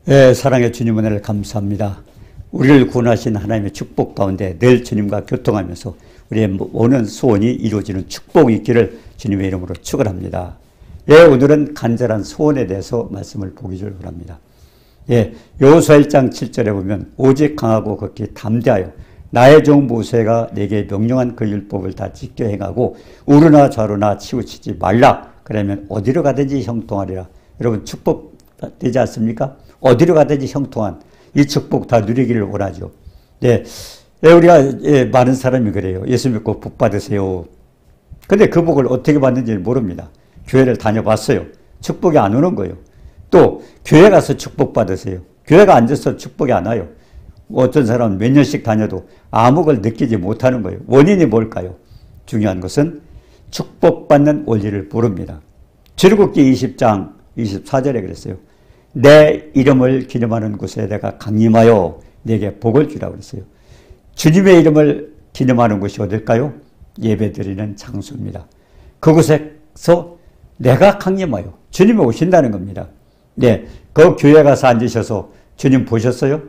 예, 사랑의 주님 은혜를 감사합니다. 우리를 구원하신 하나님의 축복 가운데 늘 주님과 교통하면서 우리의 모든 소원이 이루어지는 축복이 있기를 주님의 이름으로 축원합니다. 예, 오늘은 간절한 소원에 대해서 말씀을 보기 원합니다. 예, 여호수아 1장 7절에 보면 오직 강하고 극히 담대하여 나의 종 모세가 내게 명령한 그 율법을 다 지켜 행하고 우르나 좌로나 치우치지 말라. 그러면 어디로 가든지 형통하리라. 여러분 축복 되지 않습니까? 어디로 가든지 형통한 이 축복 다 누리기를 원하죠. 네, 우리가 많은 사람이 그래요. 예수 믿고 복 받으세요. 근데 그 복을 어떻게 받는지 모릅니다. 교회를 다녀봤어요. 축복이 안 오는 거예요. 또 교회 가서 축복 받으세요. 교회가 앉아서 축복이 안 와요. 어떤 사람은 몇 년씩 다녀도 아무 걸 느끼지 못하는 거예요. 원인이 뭘까요? 중요한 것은 축복받는 원리를 모릅니다. 출애굽기 20장 24절에 그랬어요. 내 이름을 기념하는 곳에 내가 강림하여 내게 복을 주라고 그랬어요. 주님의 이름을 기념하는 곳이 어딜까요? 예배드리는 장소입니다. 그곳에서 내가 강림하여 주님이 오신다는 겁니다. 네, 그 교회 가서 앉으셔서 주님 보셨어요?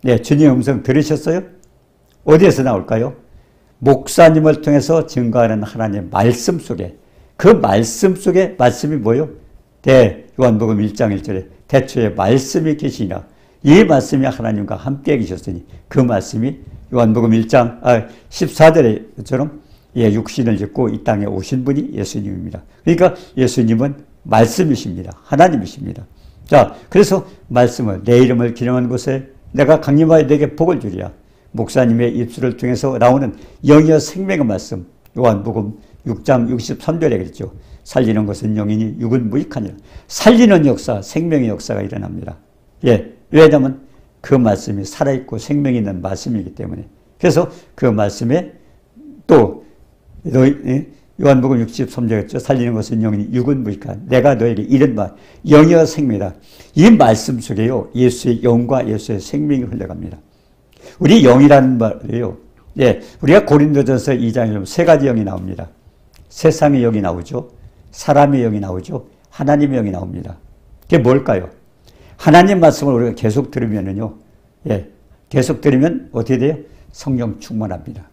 네, 주님의 음성 들으셨어요? 어디에서 나올까요? 목사님을 통해서 증거하는 하나님의 말씀 속에, 그 말씀 속에 말씀이 뭐예요? 네, 요한복음 1장 1절에 태초에 말씀이 계시니라. 이 말씀이 하나님과 함께 계셨으니 그 말씀이 요한복음 1장 14절에처럼 육신을 입고 이 땅에 오신 분이 예수님입니다. 그러니까 예수님은 말씀이십니다. 하나님이십니다. 자, 그래서 말씀을 내 이름을 기념한 곳에 내가 강림하여 내게 복을 주리라. 목사님의 입술을 통해서 나오는 영이여 생명의 말씀, 요한복음 6장 63절에 그랬죠. 살리는 것은 영이니 육은 무익하니라. 살리는 역사, 생명의 역사가 일어납니다. 예, 왜냐하면 그 말씀이 살아있고 생명이 있는 말씀이기 때문에. 그래서 그 말씀에 또 요한복음 63절에 살리는 것은 영이니 육은 무익하니라. 내가 너에게 이른 말 영이여 생명이다. 이 말씀 속에요, 예수의 영과 예수의 생명이 흘러갑니다. 우리 영이라는 말이에요. 예, 우리가 고린도전서 2장에 보면 세 가지 영이 나옵니다. 세상의 영이 나오죠. 사람의 영이 나오죠. 하나님의 영이 나옵니다. 그게 뭘까요? 하나님 말씀을 우리가 계속 들으면은요, 예, 계속 들으면 어떻게 돼요? 성령 충만합니다.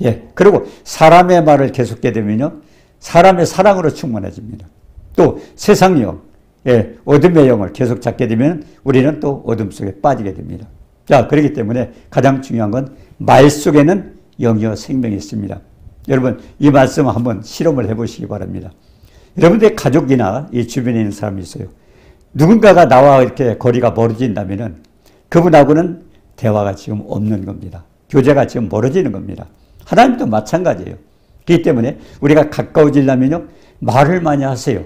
예, 그리고 사람의 말을 계속하게 되면요, 사람의 사랑으로 충만해집니다. 또 세상 영, 예, 어둠의 영을 계속 잡게 되면 우리는 또 어둠 속에 빠지게 됩니다. 자, 그렇기 때문에 가장 중요한 건 말 속에는 영이여 생명이 있습니다. 여러분, 이 말씀 한번 실험을 해보시기 바랍니다. 여러분들의 가족이나 이 주변에 있는 사람이 있어요. 누군가가 나와 이렇게 거리가 멀어진다면은 그분하고는 대화가 지금 없는 겁니다. 교제가 지금 멀어지는 겁니다. 하나님도 마찬가지예요. 그렇기 때문에 우리가 가까워지려면요, 말을 많이 하세요.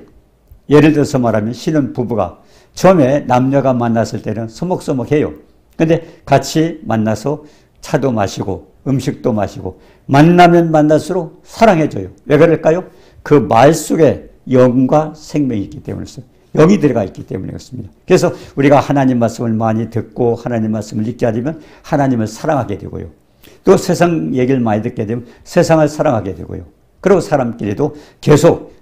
예를 들어서 말하면 신혼 부부가 처음에 남녀가 만났을 때는 서먹서먹해요. 근데 같이 만나서 차도 마시고 음식도 마시고 만나면 만날수록 사랑해져요. 왜 그럴까요? 그 말 속에 영과 생명이 있기 때문이었어요. 영이 들어가 있기 때문에 그렇습니다. 그래서 우리가 하나님 말씀을 많이 듣고 하나님 말씀을 읽게 되면 하나님을 사랑하게 되고요. 또 세상 얘기를 많이 듣게 되면 세상을 사랑하게 되고요. 그리고 사람끼리도 계속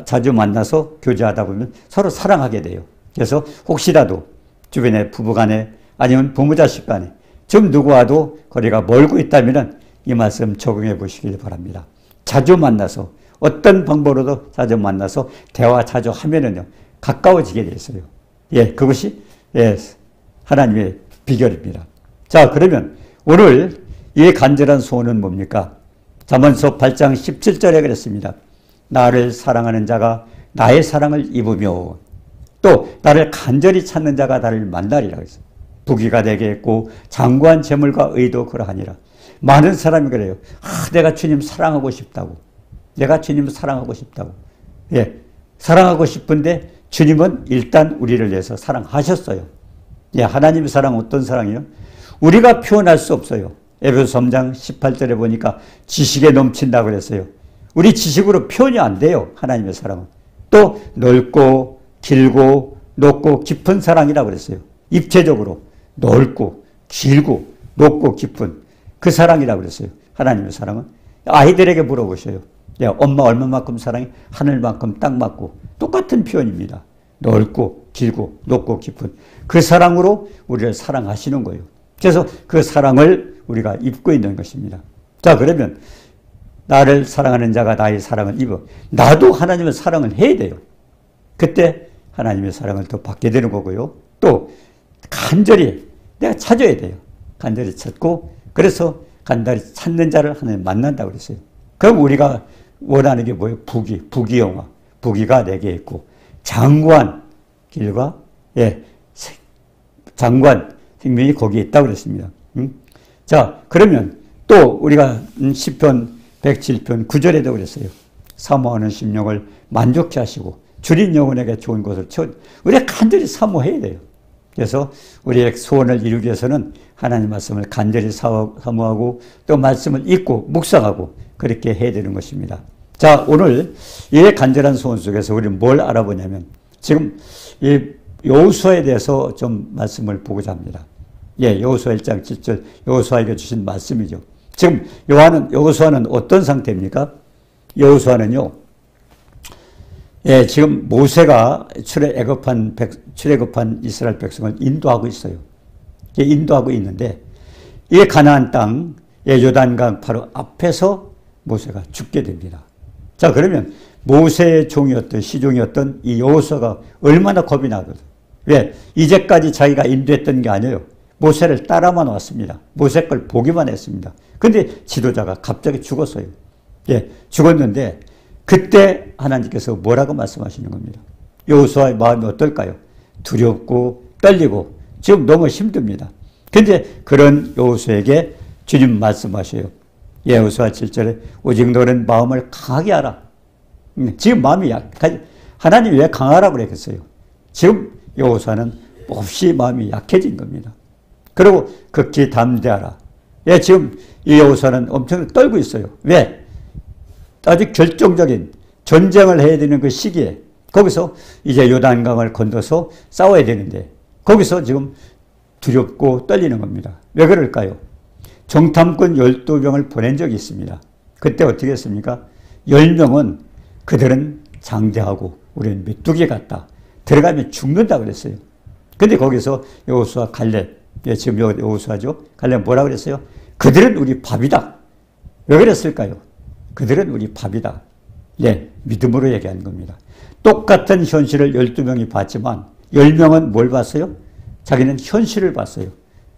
자주 만나서 교제하다 보면 서로 사랑하게 돼요. 그래서 혹시라도 주변에 부부간에 아니면 부모자식 간에 지금 누구와도 거리가 멀고 있다면 이 말씀 적용해 보시길 바랍니다. 자주 만나서 어떤 방법으로도 자주 만나서 대화 자주 하면은요, 가까워지게 돼 있어요. 예, 그것이 하나님의 비결입니다. 자, 그러면 오늘 이 간절한 소원은 뭡니까? 잠언서 8장 17절에 그랬습니다. 나를 사랑하는 자가 나의 사랑을 입으며 또 나를 간절히 찾는 자가 나를 만나리라 했어요. 부귀가 되게 했고 장구한 재물과 의도 그러하니라. 많은 사람이 그래요. 내가 주님 사랑하고 싶다고. 내가 주님을 사랑하고 싶다고. 예, 사랑하고 싶은데 주님은 일단 우리를 위해서 사랑하셨어요. 예, 하나님의 사랑은 어떤 사랑이에요? 우리가 표현할 수 없어요. 에베소 3장 18절에 보니까 지식에 넘친다고 그랬어요. 우리 지식으로 표현이 안 돼요. 하나님의 사랑은. 또 넓고 길고 높고 깊은 사랑이라고 그랬어요. 입체적으로 넓고 길고 높고 깊은 그 사랑이라고 그랬어요. 하나님의 사랑은. 아이들에게 물어보셔요. 야, 엄마 얼마만큼 사랑해? 하늘만큼 땅만큼. 똑같은 표현입니다. 넓고 길고 높고 깊은 그 사랑으로 우리를 사랑하시는 거예요. 그래서 그 사랑을 우리가 입고 있는 것입니다. 자, 그러면 나를 사랑하는 자가 나의 사랑을 입어. 나도 하나님의 사랑을 해야 돼요. 그때 하나님의 사랑을 더 받게 되는 거고요. 또 간절히 내가 찾아야 돼요. 간절히 찾고 그래서 간절히 찾는 자를 하나님 만난다고 그랬어요. 그럼 우리가 원하는 게 뭐예요? 부귀영화. 부귀가 내게 있고 장관 길과 장관 생명이 거기에 있다고 그랬습니다. 자, 그러면 또 우리가 시편 107편 9절에도 그랬어요. 사모하는 심령을 만족케 하시고 주린 영혼에게 좋은 것을 채워. 우리가 간절히 사모해야 돼요. 그래서 우리의 소원을 이루기 위해서는 하나님 말씀을 간절히 사모하고 또 말씀을 읽고 묵상하고 그렇게 해야 되는 것입니다. 자, 오늘 이 간절한 소원 속에서 우리는 뭘 알아보냐면 지금 이 여호수아에 대해서 좀 말씀을 보고자 합니다. 여호수아 1장 7절 여호수아에게 주신 말씀이죠. 지금 여호수아는 어떤 상태입니까? 여호수아는요. 지금 모세가 출애굽한 이스라엘 백성을 인도하고 있어요. 인도하고 있는데 이 가나안 땅 요단강 바로 앞에서 모세가 죽게 됩니다. 자, 그러면 모세의 종이었던 시종이었던 이 여호수아가 얼마나 겁이 나거든. 왜? 이제까지 자기가 인도했던 게 아니에요. 모세를 따라만 왔습니다. 모세 걸 보기만 했습니다. 근데 지도자가 갑자기 죽었어요. 죽었는데 그때 하나님께서 뭐라고 말씀하시는 겁니다. 여호수아의 마음이 어떨까요? 두렵고 떨리고 지금 너무 힘듭니다. 근데 그런 여호수아에게 주님 말씀하셔요. 여호수아 7절에 오직 너는 마음을 강하게 하라. 지금 마음이 하나님이 왜 강하라고 그랬겠어요? 지금 여호수아는 몹시 마음이 약해진 겁니다. 그리고 극히 담대하라. 지금 이 여호수아는 엄청 떨고 있어요. 왜? 아주 결정적인 전쟁을 해야 되는 그 시기에 거기서 이제 요단강을 건너서 싸워야 되는데 거기서 지금 두렵고 떨리는 겁니다. 왜 그럴까요? 정탐꾼 12명을 보낸 적이 있습니다. 그때 어떻게 했습니까? 10명은 그들은 장대하고 우리는 메뚜기 같다. 들어가면 죽는다 그랬어요. 근데 거기서 여호수아 갈렙, 지금 여호수아죠. 갈렙 뭐라 그랬어요? 그들은 우리 밥이다. 왜 그랬을까요? 그들은 우리 밥이다. 믿음으로 얘기한 겁니다. 똑같은 현실을 12명이 봤지만 10명은 뭘 봤어요? 자기는 현실을 봤어요.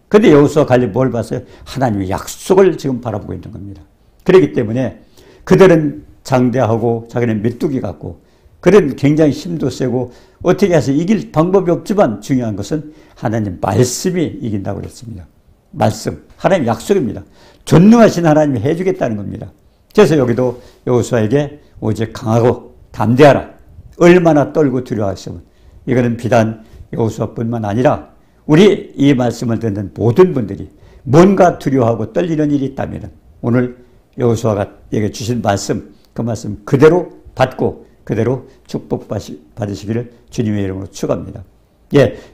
근데 여호수아 갈렙 뭘 봤어요? 하나님의 약속을 지금 바라보고 있는 겁니다. 그렇기 때문에 그들은 장대하고 자기는 메뚜기 같고 그들은 굉장히 힘도 세고 어떻게 해서 이길 방법이 없지만 중요한 것은 하나님 말씀이 이긴다고 그랬습니다. 말씀, 하나님 약속입니다. 전능하신 하나님이 해주겠다는 겁니다. 그래서 여기도 여호수아에게 오직 강하고 담대하라. 얼마나 떨고 두려워하시면 이거는 비단 여호수아뿐만 아니라 우리 이 말씀을 듣는 모든 분들이 뭔가 두려워하고 떨리는 일이 있다면 오늘 여호수아가 에게 주신 말씀, 그 말씀 그대로 받고 그대로 축복받으시기를 주님의 이름으로 축원합니다.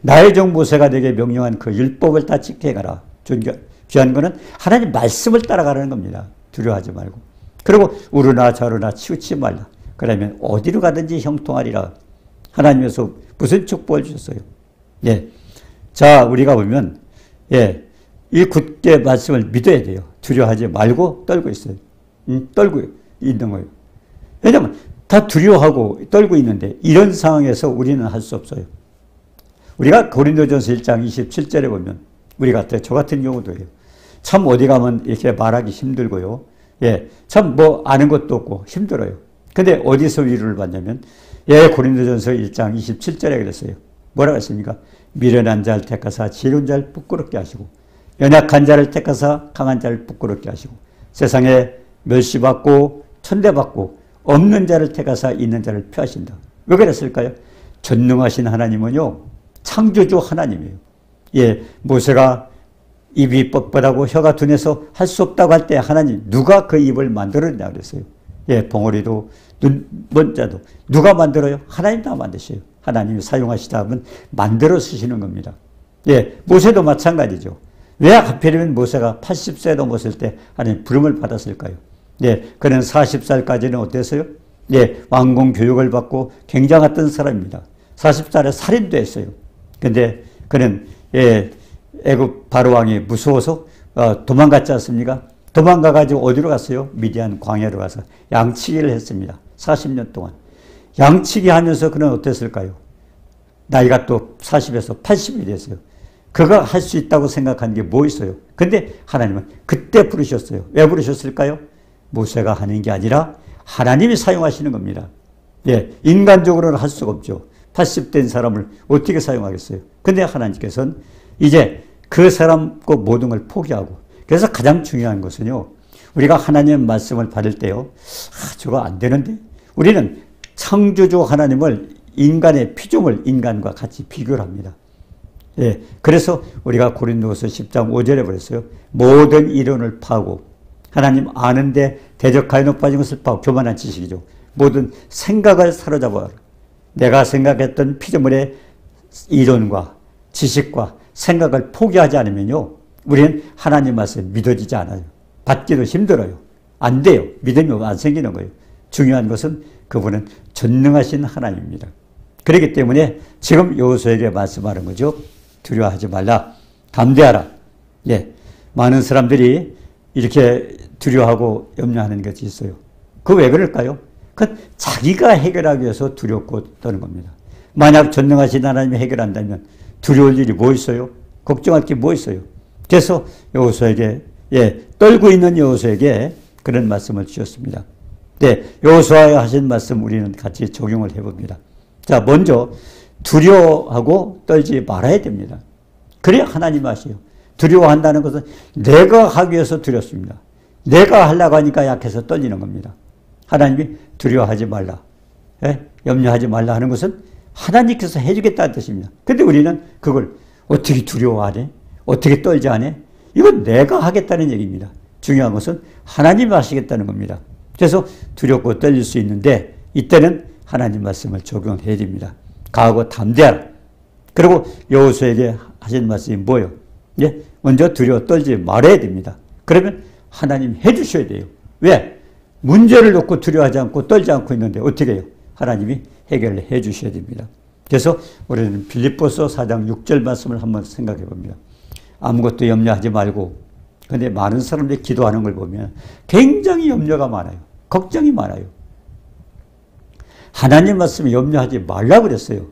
나의 종 모세가 내게 명령한 그 율법을 다 지켜 가라. 귀한 거는 하나님 말씀을 따라가라는 겁니다. 두려워하지 말고. 그리고 우르나 좌르나 치우치지 말라. 그러면 어디로 가든지 형통하리라. 하나님께서 무슨 축복을 주셨어요? 자, 우리가 보면 이 굳게 말씀을 믿어야 돼요. 두려워하지 말고 떨고 있어요. 떨고 있는 거예요. 왜냐하면 다 두려워하고 떨고 있는데 이런 상황에서 우리는 할 수 없어요. 우리가 고린도전서 1장 27절에 보면 우리 같아요. 저 같은 경우도요. 참 어디 가면 이렇게 말하기 힘들고요. 참 뭐 아는 것도 없고 힘들어요. 근데 어디서 위로를 받냐면 고린도전서 1장 27절에 그랬어요. 뭐라고 했습니까? 미련한 자를 택하사 지혜로운 자를 부끄럽게 하시고 연약한 자를 택하사 강한 자를 부끄럽게 하시고 세상에 멸시받고 천대받고 없는 자를 택하사 있는 자를 폐하신다. 왜 그랬을까요? 전능하신 하나님은요 창조주 하나님이에요. 모세가 입이 뻣뻣하고 혀가 둔해서 할 수 없다고 할 때 하나님 누가 그 입을 만들었냐 그랬어요. 봉오리도 눈먼 자도 누가 만들어요? 하나님 다 만드셔요. 하나님이 사용하시다 하면 만들어 쓰시는 겁니다. 모세도 마찬가지죠. 왜 하필이면 모세가 80세 넘었을 때 하나님 부름을 받았을까요? 그는 40살까지는 어땠어요? 왕궁 교육을 받고 굉장했던 사람입니다. 40살에 살인도 했어요. 근데 그는 애굽 바로왕이 무서워서 도망갔지 않습니까? 도망가가지고 어디로 갔어요? 미디안 광야로 가서 양치기를 했습니다. 40년 동안. 양치기 하면서 그는 어땠을까요? 나이가 또 40에서 80이 됐어요. 그가 할 수 있다고 생각한 게 뭐 있어요? 근데 하나님은 그때 부르셨어요. 왜 부르셨을까요? 모세가 하는 게 아니라 하나님이 사용하시는 겁니다. 예, 인간적으로는 할 수가 없죠. 80된 사람을 어떻게 사용하겠어요? 근데 하나님께서는 이제 그 사람 그 모든 걸 포기하고, 그래서 가장 중요한 것은요, 우리가 하나님의 말씀을 받을 때요, 저거 안 되는데? 우리는 창조주 하나님을 인간의 피조물 인간과 같이 비교를 합니다. 예, 그래서 우리가 고린도후서 10장 5절에 그랬어요. 모든 이론을 파고 하나님 아는데 대적하여 높아진 것을 파고, 교만한 지식이죠. 모든 생각을 사로잡아 내가 생각했던 피조물의 이론과 지식과 생각을 포기하지 않으면요, 우리는 하나님 말씀 믿어지지 않아요. 받기도 힘들어요. 안 돼요. 믿음이 안 생기는 거예요. 중요한 것은 그분은 전능하신 하나님입니다. 그렇기 때문에 지금 여호수아에게 말씀하는 거죠. 두려워하지 말라. 담대하라. 예, 많은 사람들이 이렇게 두려워하고 염려하는 것이 있어요. 그 왜 그럴까요? 그건 자기가 해결하기 위해서 두렵고 떠는 겁니다. 만약 전능하신 하나님이 해결한다면 두려울 일이 뭐 있어요? 걱정할 게 뭐 있어요? 그래서 여호수아에게, 떨고 있는 여호수아에게 그런 말씀을 주셨습니다. 네, 여호수아가 하신 말씀 우리는 같이 적용을 해봅니다. 자, 먼저 두려워하고 떨지 말아야 됩니다. 그래야 하나님 아시요. 두려워한다는 것은 내가 하기 위해서 두렵습니다. 내가 하려고 하니까 약해서 떨리는 겁니다. 하나님이 두려워하지 말라, 염려하지 말라 하는 것은 하나님께서 해주겠다는 뜻입니다. 근데 우리는 그걸 어떻게 두려워하네? 어떻게 떨지 않네? 이건 내가 하겠다는 얘기입니다. 중요한 것은 하나님이 하시겠다는 겁니다. 그래서 두렵고 떨릴 수 있는데 이때는 하나님 말씀을 적용해야 됩니다. 강하고 담대하라. 그리고 여호수아에게 하신 말씀이 뭐예요? 예? 먼저 두려워 떨지 말아야 됩니다. 그러면 하나님 해주셔야 돼요. 왜? 문제를 놓고 두려워하지 않고 떨지 않고 있는데 어떻게 해요? 하나님이 해결을 해 주셔야 됩니다. 그래서 우리는 빌립보서 4장 6절 말씀을 한번 생각해 봅니다. 아무것도 염려하지 말고, 근데 많은 사람들이 기도하는 걸 보면 굉장히 염려가 많아요. 걱정이 많아요. 하나님 말씀에 염려하지 말라고 그랬어요.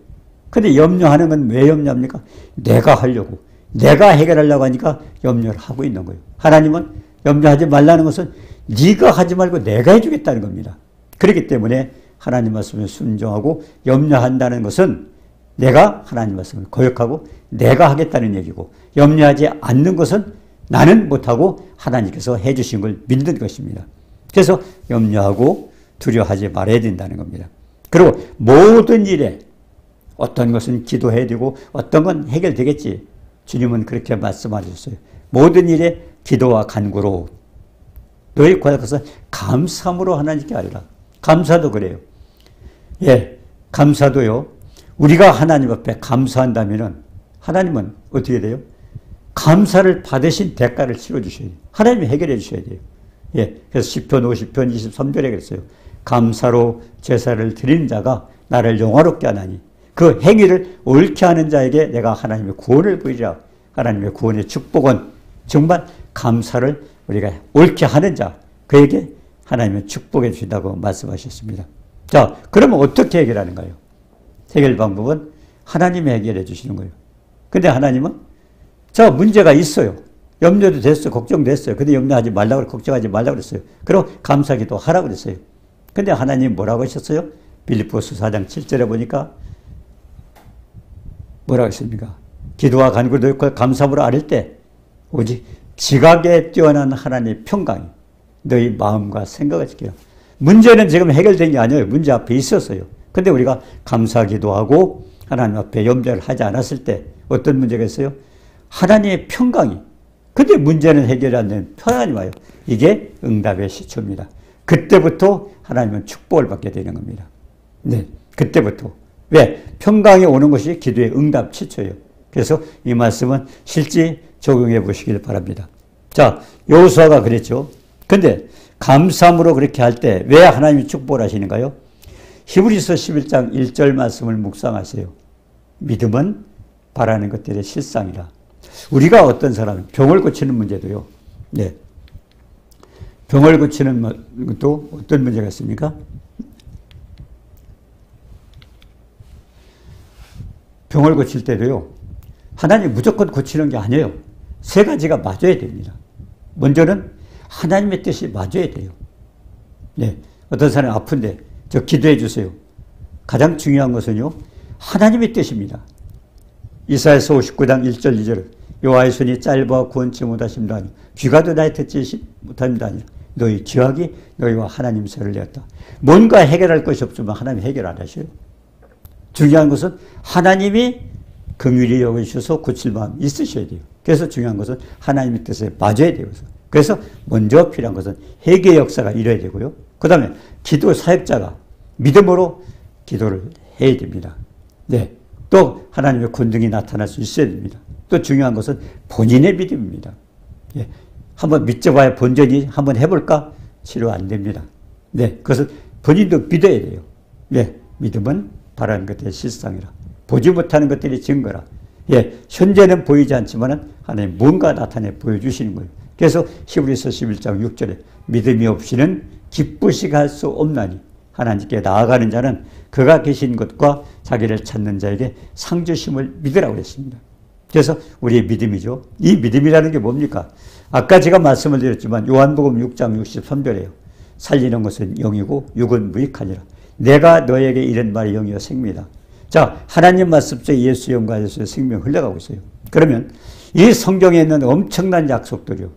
근데 염려하는 건 왜 염려합니까? 내가 하려고, 내가 해결하려고 하니까 염려를 하고 있는 거예요. 하나님은 염려하지 말라는 것은 네가 하지 말고 내가 해주겠다는 겁니다. 그렇기 때문에 하나님 말씀에 순종하고 염려한다는 것은 내가 하나님 말씀을 거역하고 내가 하겠다는 얘기고, 염려하지 않는 것은 나는 못하고 하나님께서 해주신 걸 믿는 것입니다. 그래서 염려하고 두려워하지 말아야 된다는 겁니다. 그리고 모든 일에 어떤 것은 기도해야 되고 어떤 건 해결되겠지. 주님은 그렇게 말씀하셨어요. 모든 일에 기도와 간구로 너희 고약해서 감사함으로 하나님께 아뢰라. 감사도 그래요. 예, 감사도요. 우리가 하나님 앞에 감사한다면은 하나님은 어떻게 돼요? 감사를 받으신 대가를 치러주셔야 돼요. 하나님이 해결해 주셔야 돼요. 예, 그래서 시편 50편 23절에 그랬어요. 감사로 제사를 드리는 자가 나를 영화롭게 하나니 그 행위를 옳게 하는 자에게 내가 하나님의 구원을 보이리라. 하나님의 구원의 축복은 정말 감사를 우리가 옳게 하는 자, 그에게 하나님은 축복해 주신다고 말씀하셨습니다. 자, 그러면 어떻게 해결하는가요? 해결 방법은 하나님이 해결해 주시는 거예요. 근데 하나님은 자, 문제가 있어요. 염려도 됐어요. 걱정됐어요. 근데 염려하지 말라고, 걱정하지 말라고 그랬어요. 그리고 감사기도 하라고 그랬어요. 근데 하나님 뭐라고 하셨어요? 빌립보서 4장 7절에 보니까 뭐라고 했습니까? 기도와 간구를 넣고 감사함으로 아뢰 때 오직 지각에 뛰어난 하나님의 평강이 너희 마음과 생각을 지켜요. 문제는 지금 해결된 게 아니에요. 문제 앞에 있었어요. 근데 우리가 감사기도 하고 하나님 앞에 염려를 하지 않았을 때 어떤 문제가 있어요? 하나님의 평강이. 근데 문제는 해결이 안 되는 평안이 와요. 이게 응답의 시초입니다. 그때부터 하나님은 축복을 받게 되는 겁니다. 네, 그때부터. 왜? 평강이 오는 것이 기도의 응답 시초예요. 그래서 이 말씀은 실제 적용해 보시길 바랍니다. 자, 여호수아가 그랬죠. 근데 감사함으로 그렇게 할 때 왜 하나님이 축복을 하시는가요? 히브리서 11장 1절 말씀을 묵상하세요. 믿음은 바라는 것들의 실상이라. 우리가 어떤 사람, 병을 고치는 문제도요. 네. 병을 고치는 것도 어떤 문제가 있습니까? 병을 고칠 때도요. 하나님 무조건 고치는 게 아니에요. 세 가지가 맞아야 됩니다. 먼저는 하나님의 뜻이 맞아야 돼요. 네. 어떤 사람이 아픈데 저 기도해 주세요. 가장 중요한 것은요. 하나님의 뜻입니다. 이사야서 59장 1절 2절 여호와의 손이 짧아 구원치 못하심도 아니요 귀가도 나의 듣지 못함도 아니요 너희 지각이 너희와 하나님 사이를 내었다. 뭔가 해결할 것이 없으면 하나님이 해결 안 하셔요. 중요한 것은 하나님이 긍휼히 여기셔서 고칠 마음이 있으셔야 돼요. 그래서 중요한 것은 하나님의 뜻에 맞아야 돼요. 그래서 먼저 필요한 것은 회개의 역사가 일어야 되고요. 그 다음에 기도 사역자가 믿음으로 기도를 해야 됩니다. 네. 또 하나님의 권능이 나타날 수 있어야 됩니다. 또 중요한 것은 본인의 믿음입니다. 예. 한번 믿져봐야 본전이 한번 해볼까? 치료 안 됩니다. 네. 그것은 본인도 믿어야 돼요. 네. 믿음은 바라는 것들의 실상이라. 보지 못하는 것들이 증거라. 예. 현재는 보이지 않지만은 하나님 뭔가 나타내 보여주시는 거예요. 그래서 히브리서 11장 6절에 믿음이 없이는 기쁘시게 할 수 없나니 하나님께 나아가는 자는 그가 계신 것과 자기를 찾는 자에게 상 주심을 믿으라고 그랬습니다. 그래서 우리의 믿음이죠. 이 믿음이라는 게 뭡니까? 아까 제가 말씀을 드렸지만 요한복음 6장 63절에요. 살리는 것은 영이고 육은 무익하니라. 내가 너에게 이런 말이 영이요 생명이다. 자, 하나님 말씀 속에 예수 영과 예수의 생명이 흘러가고 있어요. 그러면 이 성경에 있는 엄청난 약속들이요.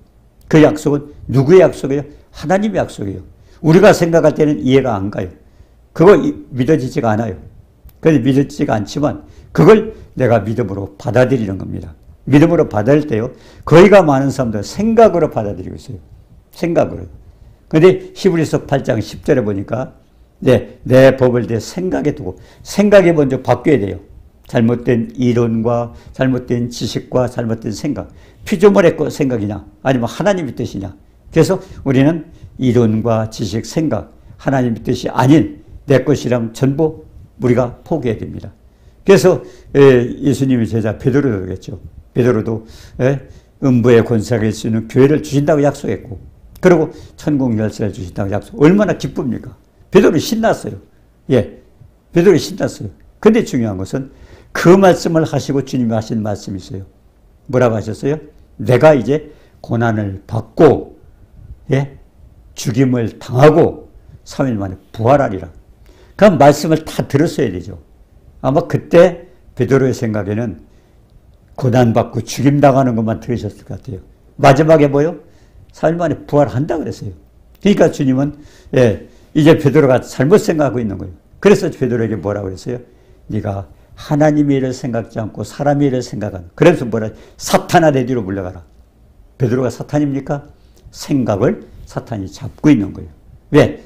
그 약속은 누구의 약속이에요? 하나님의 약속이에요. 우리가 생각할 때는 이해가 안 가요. 그거 믿어지지가 않아요. 그래서 믿어지지가 않지만 그걸 내가 믿음으로 받아들이는 겁니다. 믿음으로 받아들일 때요. 거의가 많은 사람들은 생각으로 받아들이고 있어요. 생각으로. 그런데 히브리서 8장 10절에 보니까 내 법을 내 생각에 두고 생각이 먼저 바뀌어야 돼요. 잘못된 이론과 잘못된 지식과 잘못된 생각. 피조물의 생각이냐 아니면 하나님의 뜻이냐. 그래서 우리는 이론과 지식, 생각, 하나님의 뜻이 아닌 내 것이라면 전부 우리가 포기해야 됩니다. 그래서 예수님의 제자 베드로도 그랬죠. 베드로도 음부의 권세가 있을 수 있는 교회를 주신다고 약속했고 그리고 천국 열쇠를 주신다고 약속. 얼마나 기쁩니까? 베드로 신났어요. 예, 베드로 신났어요. 근데 중요한 것은 그 말씀을 하시고 주님이 하신 말씀이 있어요. 뭐라고 하셨어요? 내가 이제 고난을 받고 죽임을 당하고 3일 만에 부활하리라. 그 말씀을 다 들었어야 되죠. 아마 그때 베드로의 생각에는 고난받고 죽임당하는 것만 들으셨을 것 같아요. 마지막에 뭐요? 3일 만에 부활한다 그랬어요. 그러니까 주님은 이제 베드로가 잘못 생각하고 있는 거예요. 그래서 베드로에게 뭐라고 그랬어요? 네가 하나님의 일을 생각지 않고 사람의 일을 생각하는. 그래서 뭐라? 사탄아 내 뒤로 물러가라. 베드로가 사탄입니까? 생각을 사탄이 잡고 있는 거예요. 왜?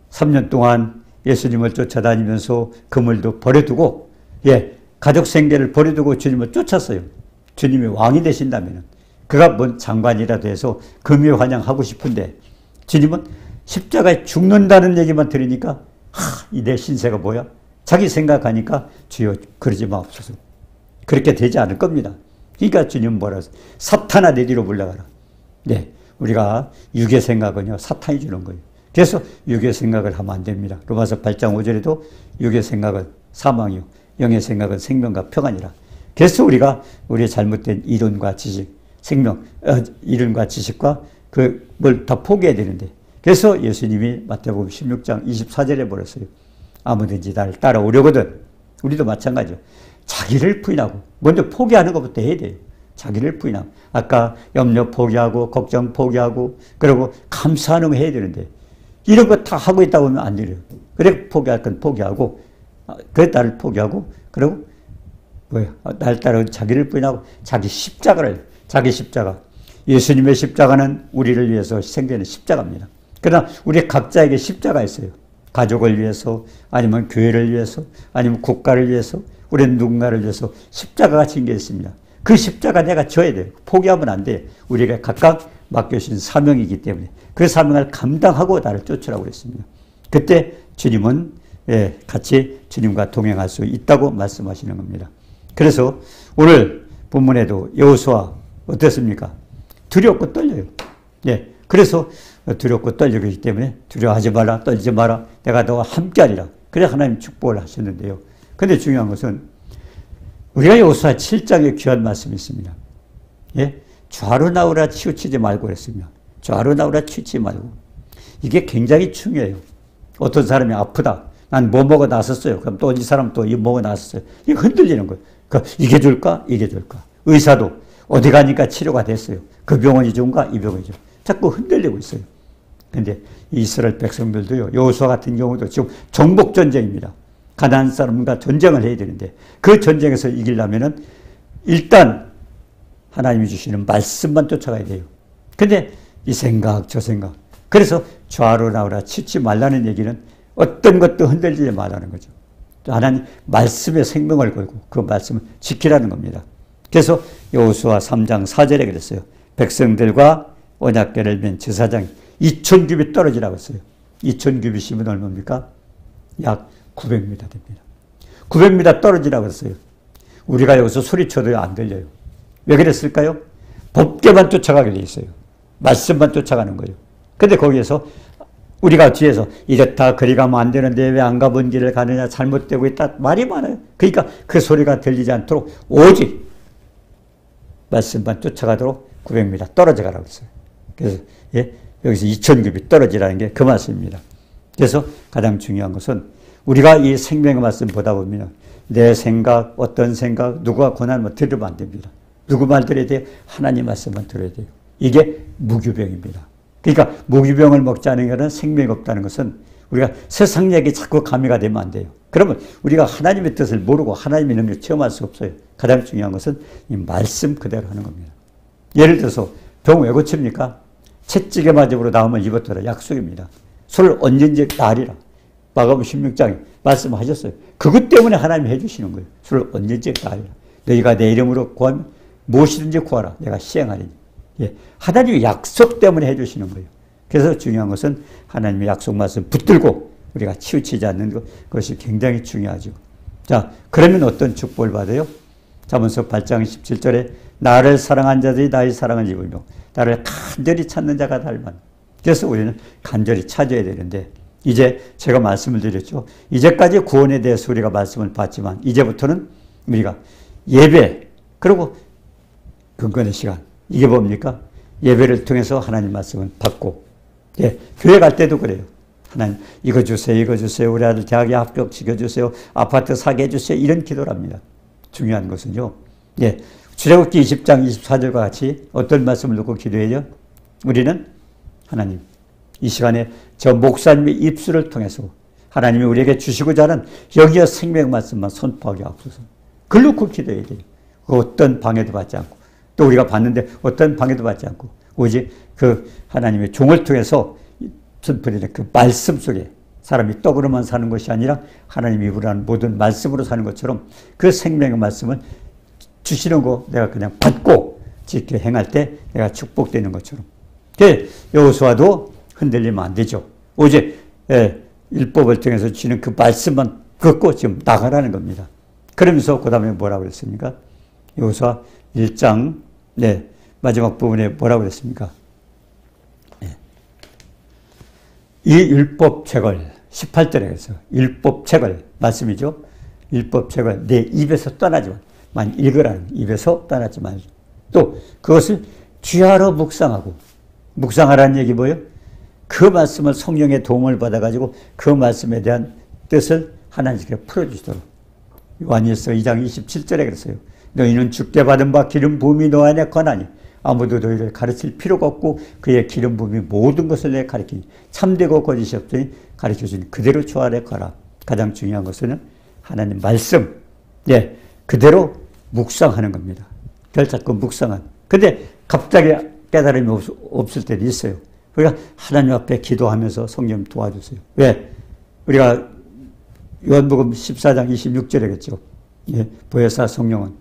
3년 동안 예수님을 쫓아다니면서 그물도 버려두고 가족 생계를 버려두고 주님을 쫓았어요. 주님이 왕이 되신다면 그가 뭔 장관이라도 해서 금유환영하고 싶은데 주님은 십자가에 죽는다는 얘기만 들으니까 이 내 신세가 뭐야? 자기 생각하니까 주여 그러지 마옵소서. 그렇게 되지 않을 겁니다. 그러니까 주님은 뭐라 하세요? 사탄아 내 뒤로 물러가라. 네, 우리가 육의 생각은요 사탄이 주는 거예요. 그래서 육의 생각을 하면 안 됩니다. 로마서 8장 5절에도 육의 생각은 사망이요 영의 생각은 생명과 평안이라. 그래서 우리가 우리의 잘못된 이론과 지식, 이론과 지식과 그걸 다 포기해야 되는데 그래서 예수님이 마태복음 16장 24절에 버렸어요. 아무든지 나를 따라오려거든. 우리도 마찬가지죠. 자기를 부인하고 먼저 포기하는 것부터 해야 돼요. 자기를 부인하고 아까 염려 포기하고 걱정 포기하고 그리고 감사하는 거 해야 되는데 이런 거 다 하고 있다 보면 안 돼요. 그래 포기할 건 포기하고 그래 나를 포기하고 그리고 날 따라 자기를 부인하고 자기 십자가 예수님의 십자가는 우리를 위해서 희생되는 십자가입니다. 그러나 우리 각자에게 십자가 있어요. 가족을 위해서 아니면 교회를 위해서 아니면 국가를 위해서 우리는 누군가를 위해서 십자가가 진 게 있습니다. 그 십자가 내가 져야 돼요. 포기하면 안 돼요. 우리가 각각 맡겨주신 사명이기 때문에 그 사명을 감당하고 나를 쫓으라고 그랬습니다. 그때 주님은 예, 같이 주님과 동행할 수 있다고 말씀하시는 겁니다. 그래서 오늘 본문에도 여호수아 어떻습니까? 두렵고 떨려요. 예, 그래서 두렵고 떨리기 때문에 두려워하지 마라, 떨지 마라, 내가 너와 함께하리라. 그래 하나님 축복을 하셨는데요. 근데 중요한 것은 우리가 여호수아 7장에 귀한 말씀이 있습니다. 예, 좌로 나오라 치우치지 말고 그랬습니다. 좌로 나오라 치우치지 말고. 이게 굉장히 중요해요. 어떤 사람이 아프다. 난 뭐 먹어 놨었어요. 그럼 또 이 사람 또 이거 먹어 놨었어요. 이게 흔들리는 거예요. 그러니까 이게 줄까? 이게 줄까? 의사도 어디 가니까 치료가 됐어요. 그 병원이 좋은가? 이 병원이 좋은가? 자꾸 흔들리고 있어요. 근데 이스라엘 백성들도요. 여호수아 같은 경우도 지금 정복 전쟁입니다. 가나안 사람과 전쟁을 해야 되는데 그 전쟁에서 이기려면은 일단 하나님이 주시는 말씀만 쫓아가야 돼요. 근데 이 생각 저 생각 그래서 좌로 나오라 치지 말라는 얘기는 어떤 것도 흔들리지 말라는 거죠. 하나님 말씀에 생명을 걸고 그 말씀을 지키라는 겁니다. 그래서 여호수아 3장 4절에 그랬어요. 백성들과 언약궤를 맨 제사장이 2000규빗 떨어지라고 했어요. 2000규빗이면 얼마입니까? 약 900m 됩니다. 900m 떨어지라고 했어요. 우리가 여기서 소리쳐도 안 들려요. 왜 그랬을까요? 법궤만 쫓아가게 돼 있어요. 말씀만 쫓아가는 거예요. 근데 거기에서 우리가 뒤에서 이랬다 그리 가면 안 되는데 왜 안 가본 길을 가느냐 잘못되고 있다 말이 많아요. 그러니까 그 소리가 들리지 않도록 오직 말씀만 쫓아가도록 900m 떨어져 가라고 했어요. 그래서 예, 여기서 2000규빗 떨어지라는 게 그 말씀입니다. 그래서 가장 중요한 것은 우리가 이 생명의 말씀 보다 보면 내 생각, 어떤 생각, 누가 권하는 뭐 들으면 안 됩니다. 누구 말 들어야 돼요? 하나님 말씀만 들어야 돼요. 이게 무규병입니다. 그러니까 무규병을 먹지 않은 것은 생명이 없다는 것은 우리가 세상 얘기 자꾸 가미가 되면 안 돼요. 그러면 우리가 하나님의 뜻을 모르고 하나님의 능력을 체험할 수 없어요. 가장 중요한 것은 이 말씀 그대로 하는 겁니다. 예를 들어서 병 왜 고칩니까? 채찍에 맞음으로 나오면 입었더라 약속입니다. 술을 언제든지 나으리라. 마가복음 16장에 말씀하셨어요. 그것 때문에 하나님이 해주시는 거예요. 술을 언제든지 나으리라. 너희가 내 이름으로 구하면 무엇이든지 구하라. 내가 시행하리니. 예, 하나님의 약속 때문에 해주시는 거예요. 그래서 중요한 것은 하나님의 약속 말씀 붙들고 우리가 치우치지 않는 것이 굉장히 중요하죠. 자, 그러면 어떤 축복을 받아요? 잠언서 8장 17절에 나를 사랑한 자들이 나의 사랑을 입으며 나를 간절히 찾는 자가 닮은. 그래서 우리는 간절히 찾아야 되는데 이제 제가 말씀을 드렸죠. 이제까지 구원에 대해서 우리가 말씀을 받지만 이제부터는 우리가 예배 그리고 근건의 시간 이게 뭡니까? 예배를 통해서 하나님 말씀을 받고 예, 교회 갈 때도 그래요. 하나님 이거 주세요. 이거 주세요. 우리 아들 대학에 합격시켜주세요. 아파트 사게 해주세요. 이런 기도를 합니다. 중요한 것은요. 예, 출애굽기 20장 24절과 같이 어떤 말씀을 놓고 기도해요? 우리는 하나님 이 시간에 저 목사님의 입술을 통해서 하나님이 우리에게 주시고자 하는 여기에 생명 말씀만 선포하게 하옵소서. 그걸 놓고 기도해야 돼요. 어떤 방해도 받지 않고 또 우리가 받는데 어떤 방해도 받지 않고 오직 그 하나님의 종을 통해서 선포되는 그 말씀 속에 사람이 떡으로만 사는 것이 아니라 하나님 입으로 하는 모든 말씀으로 사는 것처럼 그 생명의 말씀을 주시는 거 내가 그냥 받고 지켜 행할 때 내가 축복되는 것처럼. 여호수아도 흔들리면 안 되죠. 오직 율법을 통해서 주시는 그 말씀만 걷고 지금 나가라는 겁니다. 그러면서 그 다음에 뭐라고 그랬습니까? 여호수아 1장 마지막 부분에 뭐라고 그랬습니까? 이 율법책을 18절에 그랬어요. 율법책을 말씀이죠. 율법책을 내 입에서 떠나지 마. 읽으라는 입에서 떠나지 말고 또 그것을 주야로 묵상하고 묵상하라는 얘기 뭐예요? 그 말씀을 성령의 도움을 받아가지고 그 말씀에 대한 뜻을 하나님께 풀어주시도록 요한일서 2장 27절에 그랬어요. 너희는 주께 받은 바 기름 부음이 너 안에 거하니 아무도 너희를 가르칠 필요가 없고 그의 기름 부음이 모든 것을 내 가르치니 참되고 거짓이 없으니 가르쳐주니 그대로 주 아래 거라. 가장 중요한 것은 하나님 말씀 그대로 묵상하는 겁니다. 결자껏 묵상한. 근데 갑자기 깨달음이 없을 때도 있어요. 우리가 하나님 앞에 기도하면서 성령 도와주세요. 왜? 우리가 요한복음 14장 26절에 겠죠. 보혜사 성령은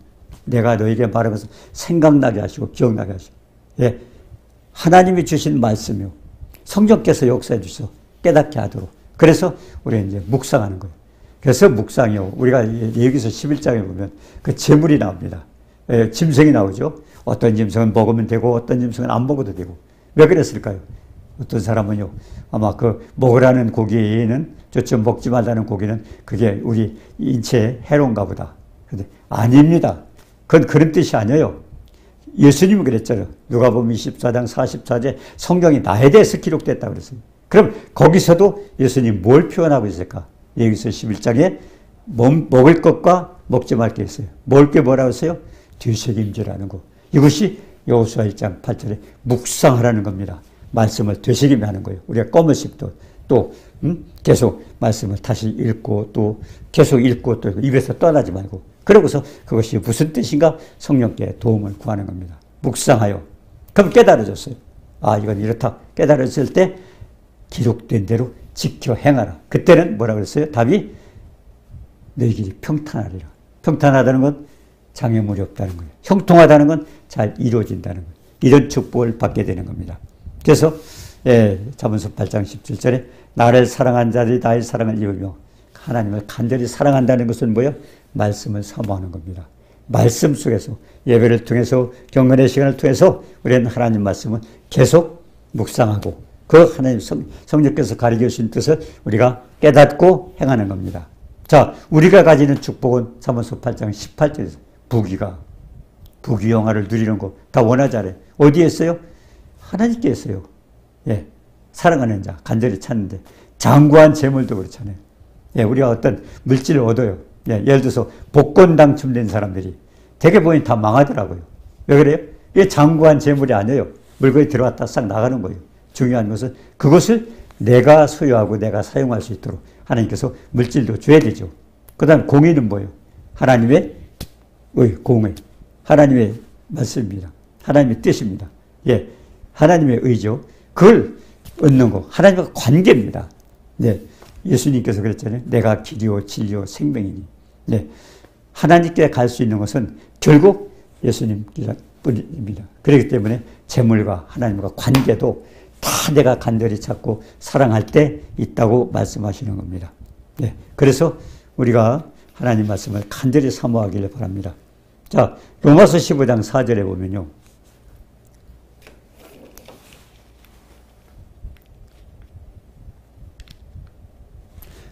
내가 너에게 말하면서 생각나게 하시고 기억나게 하시고 하나님이 주신 말씀이요. 성령께서 역사해 주셔서 깨닫게 하도록 그래서 우리가 이제 묵상하는 거예요. 그래서 묵상이요. 우리가 여기서 11장에 보면 그 제물이 나옵니다. 짐승이 나오죠. 어떤 짐승은 먹으면 되고 어떤 짐승은 안 먹어도 되고. 왜 그랬을까요? 어떤 사람은요. 아마 그 먹으라는 고기는 저쪽 먹지 말라는 고기는 그게 우리 인체에 해로운가 보다. 근데 아닙니다. 그건 그런 뜻이 아니에요. 예수님은 그랬잖아요. 누가복음 24장 44제 성경이 나에 대해서 기록됐다고 그랬어요. 그럼 거기서도 예수님 뭘 표현하고 있을까? 여기서 11장에 먹을 것과 먹지 말 게 있어요. 먹을 게 뭐라고 했어요? 되새김질하는 거. 이것이 여호수아 1장 8절에 묵상하라는 겁니다. 말씀을 되새김 하는 거예요. 우리가 꺼머씹도 또 계속 말씀을 다시 읽고 또 계속 읽고 또 입에서 떠나지 말고 그러고서 그것이 무슨 뜻인가 성령께 도움을 구하는 겁니다. 묵상하여. 그럼 깨달아졌어요. 아 이건 이렇다. 깨달았을 때 기록된 대로 지켜 행하라. 그때는 뭐라고 그랬어요? 답이 너희 길이 평탄하리라. 평탄하다는 건 장애물이 없다는 거예요. 형통하다는 건 잘 이루어진다는 거예요. 이런 축복을 받게 되는 겁니다. 그래서 잠언서 8장 17절에 나를 사랑한 자들이 나의 사랑을 입으며 하나님을 간절히 사랑한다는 것은 뭐예요? 말씀을 사모하는 겁니다. 말씀 속에서 예배를 통해서 경건의 시간을 통해서 우리는 하나님 말씀을 계속 묵상하고 그 하나님 성령께서 가르쳐 주신 뜻을 우리가 깨닫고 행하는 겁니다. 자, 우리가 가지는 축복은 잠언서 8장 18절에서 부귀영화를 누리는 거 다 원하지 않아요. 어디에 있어요? 하나님께 있어요. 예, 사랑하는 자, 간절히 찾는데 장구한 재물도 그렇잖아요. 예, 우리가 어떤 물질을 얻어요. 예, 예를 들어서 복권 당첨된 사람들이 대개 보니 다 망하더라고요. 왜 그래요? 이게 장구한 재물이 아니에요. 물건이 들어왔다 싹 나가는 거예요. 중요한 것은 그것을 내가 소유하고 내가 사용할 수 있도록 하나님께서 물질도 줘야 되죠. 그 다음 공의는 뭐예요? 하나님의 공의. 하나님의 말씀입니다. 하나님의 뜻입니다. 예, 하나님의 의죠. 그걸 얻는 거. 하나님과 관계입니다. 네, 예수님께서 그랬잖아요. 내가 길이요 진리요 생명이니. 네, 하나님께 갈 수 있는 것은 결국 예수님뿐입니다. 그렇기 때문에 재물과 하나님과 관계도 다 내가 간절히 찾고 사랑할 때 있다고 말씀하시는 겁니다. 네, 그래서 우리가 하나님 말씀을 간절히 사모하기를 바랍니다. 자, 로마서 15장 4절에 보면요.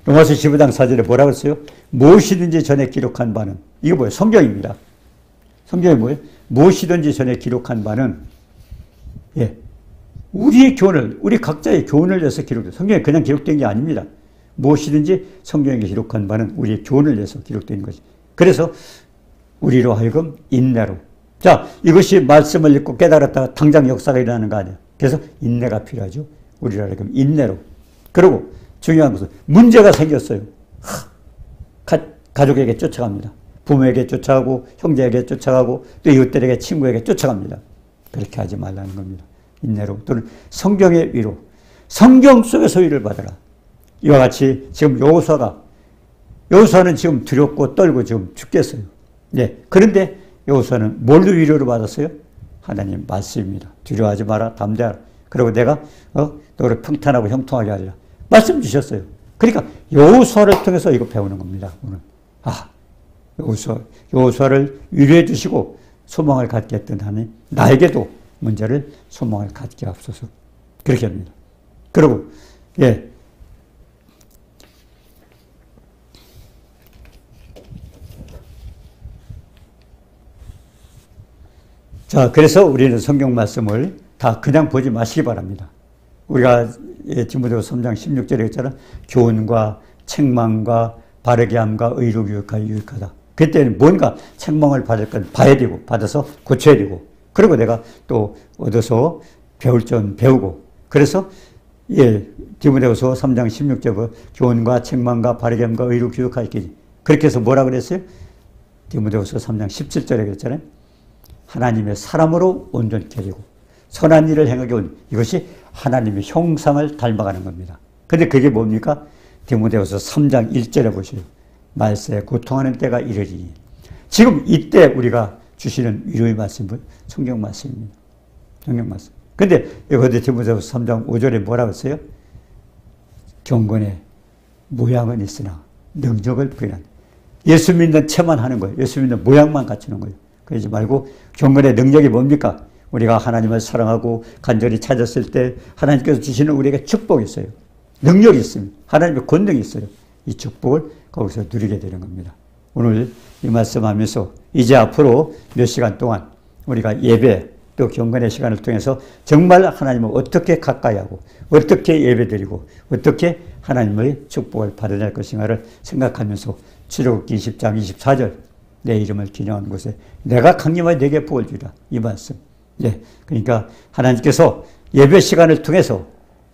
로마서 15장 4절에 뭐라고 했어요? 무엇이든지 전에 기록한 바는, 이거 뭐예요? 성경입니다. 성경이 뭐예요? 무엇이든지 전에 기록한 바는, 예, 우리의 교훈을, 우리 각자의 교훈을 위해서 기록돼요. 성경에 그냥 기록된 게 아닙니다. 무엇이든지 성경에 기록한 바는 우리의 교훈을 위해서 기록된 것이. 그래서 우리로 하여금 인내로. 자, 이것이 말씀을 읽고 깨달았다가 당장 역사가 일어나는 거 아니에요. 그래서 인내가 필요하죠. 우리로 하여금 인내로. 그리고 중요한 것은 문제가 생겼어요. 가족에게 쫓아갑니다. 부모에게 쫓아가고 형제에게 쫓아가고 또 이웃들에게 친구에게 쫓아갑니다. 그렇게 하지 말라는 겁니다. 인내로. 또는 성경의 위로. 성경 속에서 위를 받아라. 이와 같이 지금 여호수아는 지금 두렵고 떨고 지금 죽겠어요. 네. 그런데 여호수아는 뭘로 위로를 받았어요? 하나님 말씀입니다. 두려워하지 마라. 담대하라. 그리고 내가 너를 평탄하고 형통하게 하리라. 말씀 주셨어요. 그러니까 여호수아를 통해서 이거 배우는 겁니다. 오늘. 여호수아를 위로해 주시고 소망을 갖게 했던 하나님, 나에게도 문제를 소망을 갖게 앞서서 그렇게 합니다. 그리고 예. 자, 그래서 우리는 성경 말씀을 다 그냥 보지 마시기 바랍니다. 우리가 디모데후서 3장 16절에 했잖아. 교훈과 책망과 바르게 함과 의로 교육하여 유익하다. 그때는 뭔가 책망을 받을 건 봐야 되고 받아서 고쳐야 되고 그리고 내가 또 얻어서 배울 점 배우고 그래서 디모데후서 3장 16절에 교훈과 책망과 바르게 함과 의로 교육하였기 그렇게 해서 뭐라 그랬어요? 디모데후서 3장 17절에 그랬잖아요. 하나님의 사람으로 온전케 하려고 선한 일을 행하게 온 이것이 하나님의 형상을 닮아가는 겁니다. 근데 그게 뭡니까? 디모데후서 3장 1절에 보세요. 말세에 고통하는 때가 이르리니 지금 이때 우리가 주시는 위로의 말씀은 성경 말씀입니다. 성경 말씀. 근데 여기 디모데후서 3장 5절에 뭐라고 했어요? 경건에 모양은 있으나 능력을 부인한다. 예수 믿는 체만 하는 거예요. 예수 믿는 모양만 갖추는 거예요. 그러지 말고 경건의 능력이 뭡니까? 우리가 하나님을 사랑하고 간절히 찾았을 때 하나님께서 주시는 우리에게 축복이 있어요. 능력이 있습니다. 하나님의 권능이 있어요. 이 축복을 거기서 누리게 되는 겁니다. 오늘 이 말씀하면서 이제 앞으로 몇 시간 동안 우리가 예배 또 경건의 시간을 통해서 정말 하나님을 어떻게 가까이 하고 어떻게 예배드리고 어떻게 하나님의 축복을 받아낼 것인가를 생각하면서 출애굽기 20장 24절 내 이름을 기념하는 곳에 내가 강림하여 내게 복을 주리라. 이 말씀. 예. 그러니까 하나님께서 예배 시간을 통해서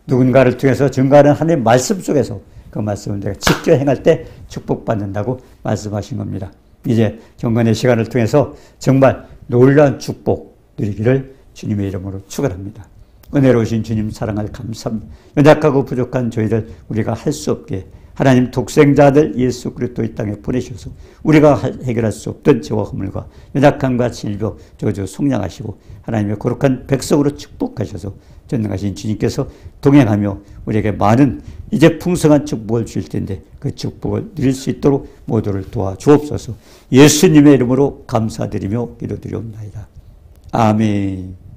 누군가를 통해서 증거하는 하나님의 말씀 속에서 그 말씀을 내가 직접 행할 때 축복받는다고 말씀하신 겁니다. 이제 경건의 시간을 통해서 정말 놀라운 축복 누리기를 주님의 이름으로 축원합니다. 은혜로우신 주님 사랑을 감사합니다. 연약하고 부족한 저희들 우리가 할 수 없게 하나님 독생자들 예수 그리스도 이 땅에 보내셔서 우리가 해결할 수 없던 죄와 허물과 연약함과 질병 저주 속량하시고 하나님의 거룩한 백성으로 축복하셔서 전능하신 주님께서 동행하며 우리에게 많은 이제 풍성한 축복을 주실 텐데 그 축복을 누릴 수 있도록 모두를 도와주옵소서. 예수님의 이름으로 감사드리며 기도드리옵나이다. 아멘.